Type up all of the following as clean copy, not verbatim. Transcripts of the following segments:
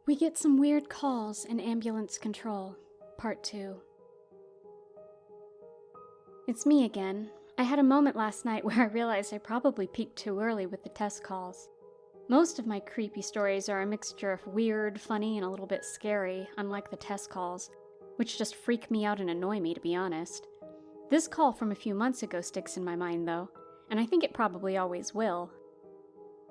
We get some weird calls in ambulance control, part 2. It's me again. I had a moment last night where I realized I probably peaked too early with the test calls. Most of my creepy stories are a mixture of weird, funny, and a little bit scary, unlike the test calls, which just freak me out and annoy me, to be honest. This call from a few months ago sticks in my mind, though, and I think it probably always will.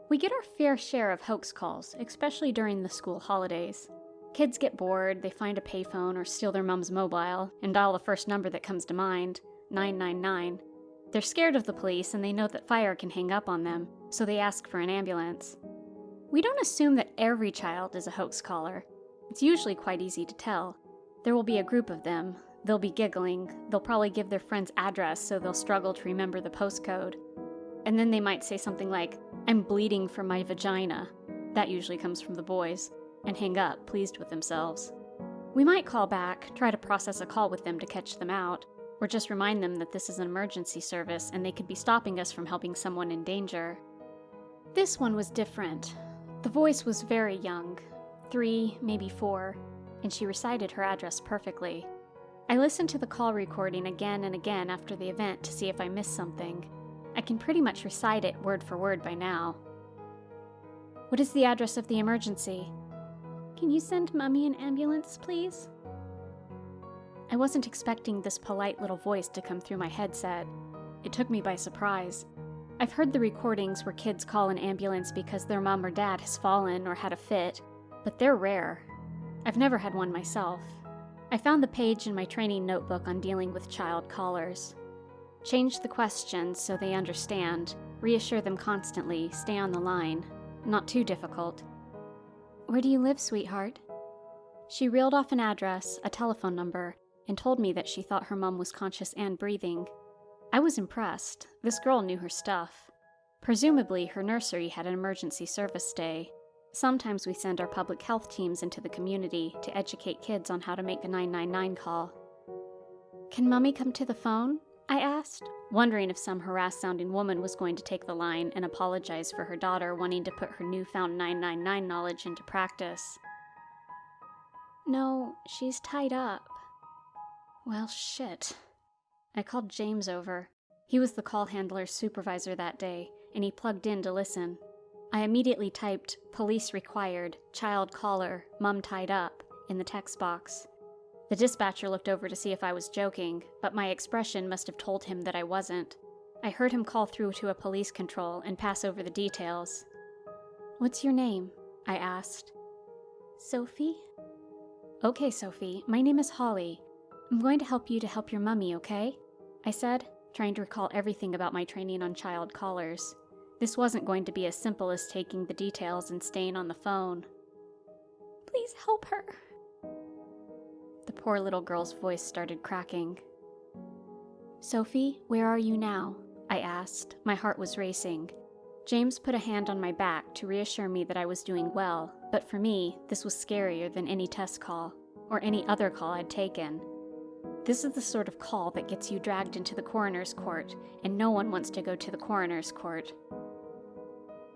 We get our fair share of hoax calls, especially during the school holidays. Kids get bored, they find a payphone or steal their mom's mobile, and dial the first number that comes to mind, 999. They're scared of the police and they know that fire can hang up on them, so they ask for an ambulance. We don't assume that every child is a hoax caller. It's usually quite easy to tell. There will be a group of them. They'll be giggling. They'll probably give their friend's address so they'll struggle to remember the postcode. And then they might say something like, "I'm bleeding from my vagina." That usually comes from the boys, and hang up, pleased with themselves. We might call back, try to process a call with them to catch them out, or just remind them that this is an emergency service and they could be stopping us from helping someone in danger. This one was different. The voice was very young, 3, maybe 4, and she recited her address perfectly. I listened to the call recording again and again after the event to see if I missed something. I can pretty much recite it word for word by now. "What is the address of the emergency?" "Can you send Mommy an ambulance, please?" I wasn't expecting this polite little voice to come through my headset. It took me by surprise. I've heard the recordings where kids call an ambulance because their mom or dad has fallen or had a fit, but they're rare. I've never had one myself. I found the page in my training notebook on dealing with child callers. Change the questions so they understand, reassure them constantly, stay on the line. Not too difficult. "Where do you live, sweetheart?" She reeled off an address, a telephone number, and told me that she thought her mom was conscious and breathing. I was impressed. This girl knew her stuff. Presumably, her nursery had an emergency service day. Sometimes we send our public health teams into the community to educate kids on how to make a 999 call. "Can Mommy come to the phone?" I asked, wondering if some harassed-sounding woman was going to take the line and apologize for her daughter wanting to put her newfound 999 knowledge into practice. "No, she's tied up." Well, shit. I called James over. He was the call handler's supervisor that day, and he plugged in to listen. I immediately typed, "Police required, child caller, mom tied up," in the text box. The dispatcher looked over to see if I was joking, but my expression must have told him that I wasn't. I heard him call through to a police control and pass over the details. "What's your name?" I asked. "Sophie." "Okay, Sophie, my name is Holly. I'm going to help your mummy, okay?" I said, trying to recall everything about my training on child callers. This wasn't going to be as simple as taking the details and staying on the phone. "Please help her." The poor little girl's voice started cracking. "Sophie, where are you now?" I asked. My heart was racing. James put a hand on my back to reassure me that I was doing well, but for me, this was scarier than any test call, or any other call I'd taken. This is the sort of call that gets you dragged into the coroner's court, and no one wants to go to the coroner's court.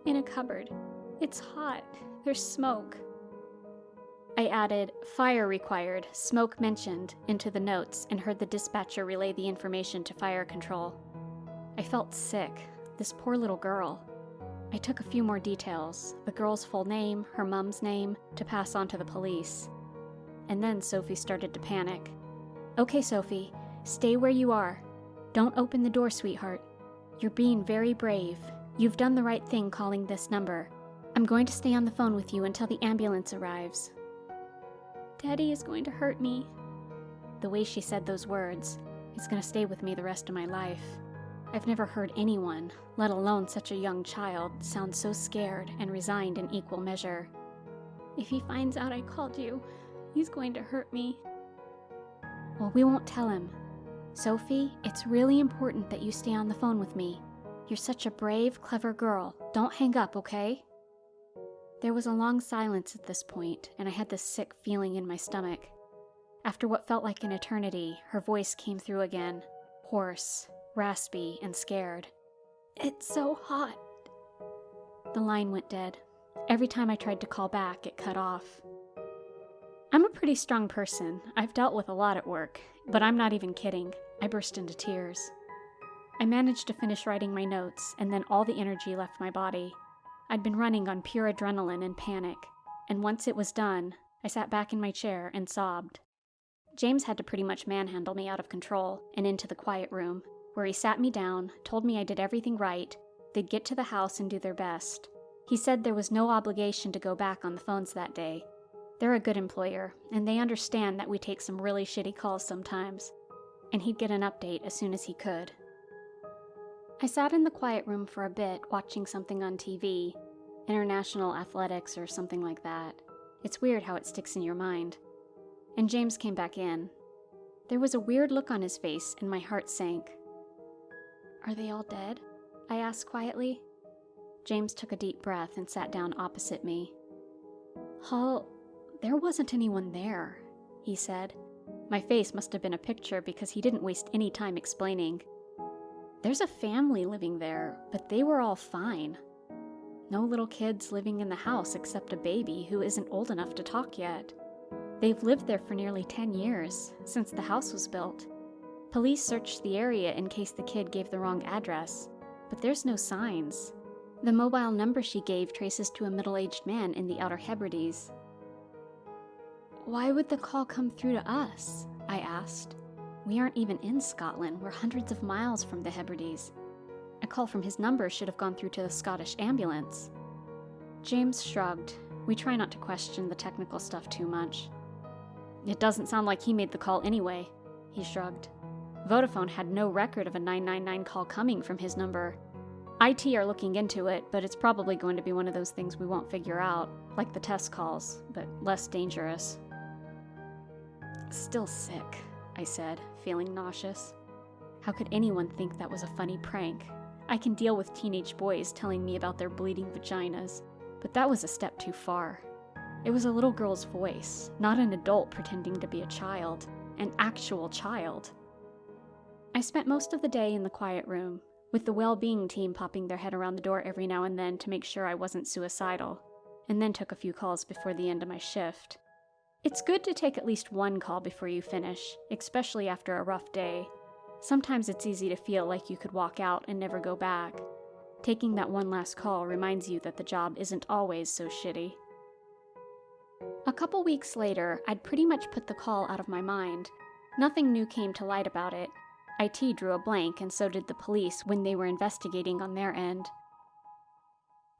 "In a cupboard. It's hot. There's smoke." I added, "Fire required, smoke mentioned," into the notes and heard the dispatcher relay the information to fire control. I felt sick. This poor little girl. I took a few more details, the girl's full name, her mom's name, to pass on to the police. And then Sophie started to panic. "Okay, Sophie, stay where you are. Don't open the door, sweetheart. You're being very brave. You've done the right thing calling this number. I'm going to stay on the phone with you until the ambulance arrives." "Daddy is going to hurt me." The way she said those words, it's going to stay with me the rest of my life. I've never heard anyone, let alone such a young child, sound so scared and resigned in equal measure. "If he finds out I called you, he's going to hurt me." "Well, we won't tell him. Sophie, it's really important that you stay on the phone with me. You're such a brave, clever girl. Don't hang up, okay?" There was a long silence at this point, and I had this sick feeling in my stomach. After what felt like an eternity, her voice came through again, hoarse, raspy, and scared. "It's so hot." The line went dead. Every time I tried to call back, it cut off. I'm a pretty strong person. I've dealt with a lot at work, but I'm not even kidding. I burst into tears. I managed to finish writing my notes, and then all the energy left my body. I'd been running on pure adrenaline and panic, and once it was done, I sat back in my chair and sobbed. James had to pretty much manhandle me out of control and into the quiet room, where he sat me down, told me I did everything right, they'd get to the house and do their best. He said there was no obligation to go back on the phones that day. They're a good employer, and they understand that we take some really shitty calls sometimes, and he'd get an update as soon as he could. I sat in the quiet room for a bit watching something on TV, international athletics or something like that. It's weird how it sticks in your mind. And James came back in. There was a weird look on his face, and my heart sank. "Are they all dead?" I asked quietly. James took a deep breath and sat down opposite me. "Hall, there wasn't anyone there," he said. My face must have been a picture because he didn't waste any time explaining. "There's a family living there, but they were all fine. No little kids living in the house except a baby who isn't old enough to talk yet. They've lived there for nearly 10 years, since the house was built. Police searched the area in case the kid gave the wrong address, but there's no signs. The mobile number she gave traces to a middle-aged man in the Outer Hebrides." "Why would the call come through to us?" I asked. "We aren't even in Scotland. We're hundreds of miles from the Hebrides. A call from his number should have gone through to the Scottish ambulance." James shrugged. We try not to question the technical stuff too much. "It doesn't sound like he made the call anyway," he shrugged. "Vodafone had no record of a 999 call coming from his number. IT are looking into it, but it's probably going to be one of those things we won't figure out, like the test calls, but less dangerous." "Still sick," I said, feeling nauseous. How could anyone think that was a funny prank? I can deal with teenage boys telling me about their bleeding vaginas, but that was a step too far. It was a little girl's voice, not an adult pretending to be a child, an actual child. I spent most of the day in the quiet room, with the well-being team popping their head around the door every now and then to make sure I wasn't suicidal, and then took a few calls before the end of my shift. It's good to take at least one call before you finish, especially after a rough day. Sometimes it's easy to feel like you could walk out and never go back. Taking that one last call reminds you that the job isn't always so shitty. A couple weeks later, I'd pretty much put the call out of my mind. Nothing new came to light about it. IT drew a blank, and so did the police when they were investigating on their end.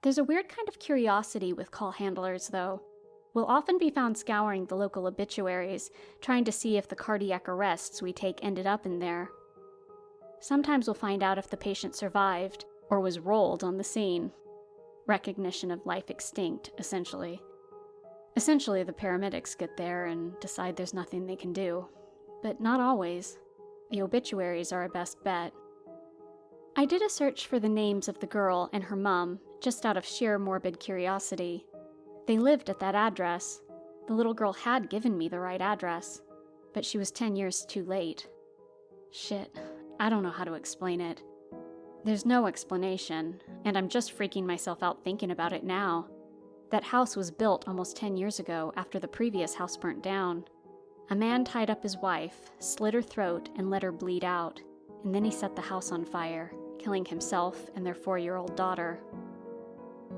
There's a weird kind of curiosity with call handlers, though. We'll often be found scouring the local obituaries, trying to see if the cardiac arrests we take ended up in there. Sometimes we'll find out if the patient survived, or was rolled on the scene. Recognition of life extinct, essentially. Essentially, the paramedics get there and decide there's nothing they can do. But not always. The obituaries are our best bet. I did a search for the names of the girl and her mom, just out of sheer morbid curiosity. They lived at that address. The little girl had given me the right address, but she was 10 years too late. Shit, I don't know how to explain it. There's no explanation, and I'm just freaking myself out thinking about it now. That house was built almost 10 years ago after the previous house burnt down. A man tied up his wife, slit her throat, and let her bleed out, and then he set the house on fire, killing himself and their 4-year-old daughter.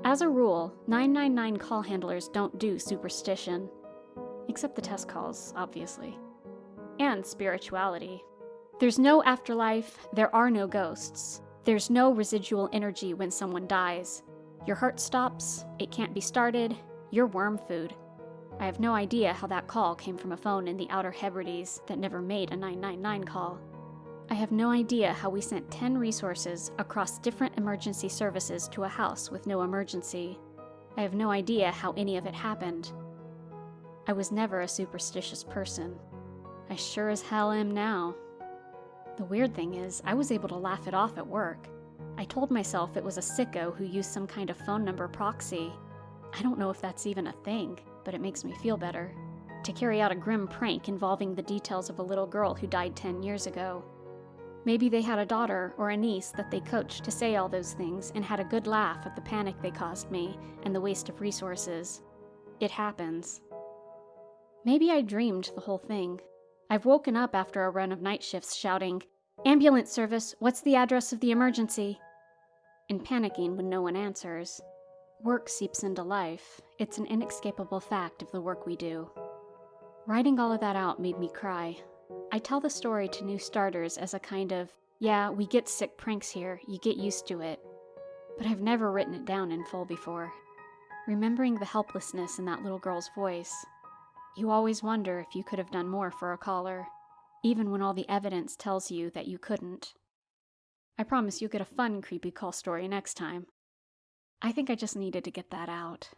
As a rule, 999 call handlers don't do superstition. Except the test calls, obviously. And spirituality. There's no afterlife, there are no ghosts. There's no residual energy when someone dies. Your heart stops, it can't be started, you're worm food. I have no idea how that call came from a phone in the Outer Hebrides that never made a 999 call. I have no idea how we sent 10 resources across different emergency services to a house with no emergency. I have no idea how any of it happened. I was never a superstitious person. I sure as hell am now. The weird thing is, I was able to laugh it off at work. I told myself it was a sicko who used some kind of phone number proxy. I don't know if that's even a thing, but it makes me feel better. To carry out a grim prank involving the details of a little girl who died 10 years ago. Maybe they had a daughter or a niece that they coached to say all those things and had a good laugh at the panic they caused me and the waste of resources. It happens. Maybe I dreamed the whole thing. I've woken up after a run of night shifts shouting, "Ambulance service, what's the address of the emergency?" and panicking when no one answers. Work seeps into life. It's an inescapable fact of the work we do. Writing all of that out made me cry. I tell the story to new starters as a kind of, yeah, we get sick pranks here, you get used to it. But I've never written it down in full before. Remembering the helplessness in that little girl's voice. You always wonder if you could have done more for a caller, even when all the evidence tells you that you couldn't. I promise you'll get a fun creepy call story next time. I think I just needed to get that out.